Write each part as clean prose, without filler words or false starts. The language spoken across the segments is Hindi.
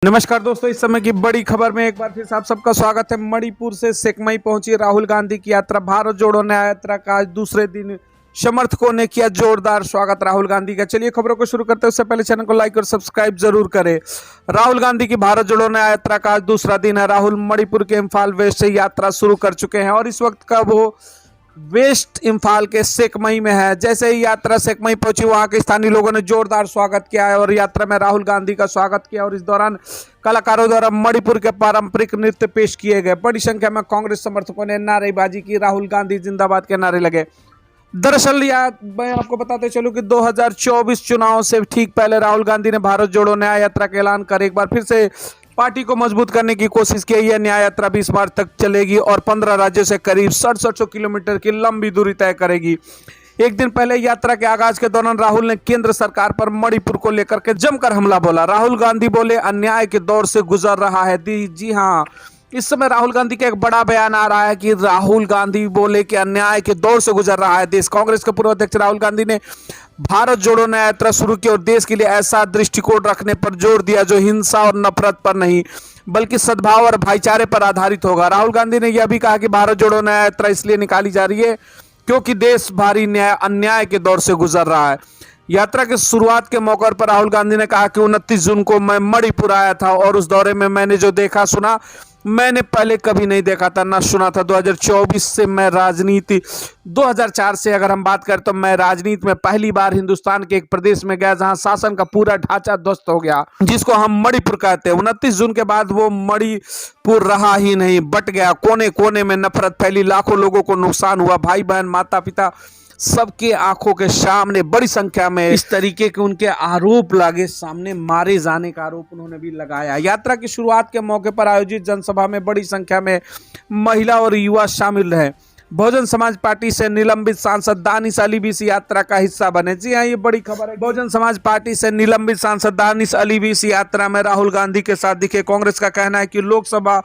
नमस्कार दोस्तों, इस समय की बड़ी खबर में एक बार फिर से आप सबका स्वागत है। मणिपुर से सेकमई पहुंची राहुल गांधी की यात्रा। भारत जोड़ो न्याय यात्रा का आज दूसरे दिन समर्थकों ने किया जोरदार स्वागत राहुल गांधी का। चलिए खबरों को शुरू करते हैं, उससे पहले चैनल को लाइक और सब्सक्राइब जरूर करें। राहुल गांधी की भारत जोड़ो न्याय यात्रा का आज दूसरा दिन है। राहुल मणिपुर के इम्फाल वेस्ट से यात्रा शुरू कर चुके हैं और इस वक्त का वो वेस्ट इम्फाल के सेकमई में है। जैसे ही यात्रा सेकमई पहुंची, वहां के स्थानीय लोगों ने जोरदार स्वागत किया है और यात्रा में राहुल गांधी का स्वागत किया और इस दौरान कलाकारों द्वारा मणिपुर के पारंपरिक नृत्य पेश किए गए। बड़ी संख्या में कांग्रेस समर्थकों ने नारेबाजी की, राहुल गांधी जिंदाबाद के नारे लगे। दरअसल मैं आपको बताते चलूं कि 2024 चुनाव से ठीक पहले राहुल गांधी ने भारत जोड़ो न्याय यात्रा का ऐलान कर एक बार फिर से पार्टी को मजबूत करने की कोशिश की। यह न्याय यात्रा 20 मार्च तक चलेगी और 15 राज्यों से करीब 6700 किलोमीटर की लंबी दूरी तय करेगी। एक दिन पहले यात्रा के आगाज के दौरान राहुल ने केंद्र सरकार पर मणिपुर को लेकर के जमकर हमला बोला। राहुल गांधी बोले, अन्याय के दौर से गुजर रहा है। जी हाँ, इस समय राहुल गांधी का एक बड़ा बयान आ रहा है कि राहुल गांधी बोले कि अन्याय के दौर से गुजर रहा है देश। कांग्रेस के पूर्व अध्यक्ष राहुल गांधी ने भारत जोड़ो न्याय यात्रा शुरू की और देश के लिए ऐसा दृष्टिकोण रखने पर जोर दिया जो हिंसा और नफरत पर नहीं बल्कि सद्भाव और भाईचारे पर आधारित होगा। राहुल गांधी ने यह भी कहा कि भारत जोड़ो न्याय यात्रा इसलिए निकाली जा रही है क्योंकि देश भारी अन्याय के दौर से गुजर रहा है। यात्रा के शुरुआत के मौके पर राहुल गांधी ने कहा कि 29 जून को मैं मणिपुर आया था और उस दौरे में मैंने जो देखा सुना मैंने पहले कभी नहीं देखा था, ना सुना था। 2024 से मैं राजनीति 2004 से अगर हम बात करें तो मैं राजनीति में पहली बार हिंदुस्तान के एक प्रदेश में गया जहां शासन का पूरा ढांचा ध्वस्त हो गया, जिसको हम मणिपुर कहते हैं। 29 जून के बाद वो मणिपुर रहा ही नहीं, बट गया। कोने कोने में नफरत फैली, लाखों लोगों को नुकसान हुआ। भाई बहन, माता पिता सबके आंखों के सामने बड़ी संख्या में इस तरीके के उनके आरोप लगे सामने, मारे जाने का आरोप उन्होंने भी लगाया। यात्रा की शुरुआत के मौके पर आयोजित जनसभा में बड़ी संख्या में महिला और युवा शामिल रहे। बहुजन समाज पार्टी से निलंबित सांसद दानिश अली भी इस यात्रा का हिस्सा बने। जी हाँ, ये बड़ी खबर है। बहुजन समाज पार्टी से निलंबित सांसद दानिश अली भी इस यात्रा में राहुल गांधी के साथ दिखे। कांग्रेस का कहना है कि लोकसभा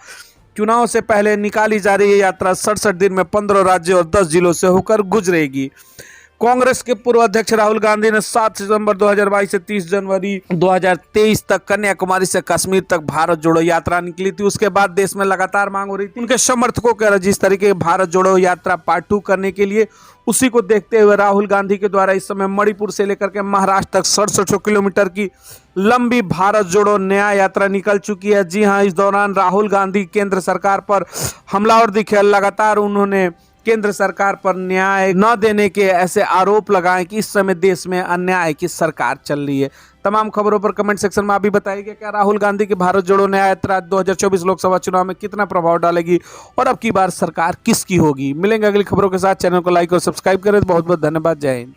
चुनाव से पहले निकाली जा रही है यात्रा 67 दिन में 15 राज्यों और 10 जिलों से होकर गुजरेगी। कांग्रेस के पूर्व अध्यक्ष राहुल गांधी ने 7 सितंबर 2022 से 30 जनवरी 2023 तक कन्याकुमारी से कश्मीर तक भारत जोड़ो यात्रा निकली थी। उसके बाद देश में लगातार मांग हो रही थी उनके समर्थकों के जिस तरीके भारत जोड़ो यात्रा पार्ट 2 करने के लिए, उसी को देखते हुए राहुल गांधी के द्वारा इस समय मणिपुर से लेकर के महाराष्ट्र तक 6700 किलोमीटर की लंबी भारत जोड़ो न्याय यात्रा निकल चुकी है। जी हाँ, इस दौरान राहुल गांधी केंद्र सरकार पर हमलावर दिखे। लगातार उन्होंने केंद्र सरकार पर न्याय न देने के ऐसे आरोप लगाए कि इस समय देश में अन्याय की सरकार चल रही है। तमाम खबरों पर कमेंट सेक्शन में आप भी बताइएगा क्या राहुल गांधी की भारत जोड़ो न्याय यात्रा 2024 लोकसभा चुनाव में कितना प्रभाव डालेगी और अब की बार सरकार किसकी होगी। मिलेंगे अगली खबरों के साथ। चैनल को लाइक और सब्सक्राइब करें। बहुत बहुत धन्यवाद। जय हिंद।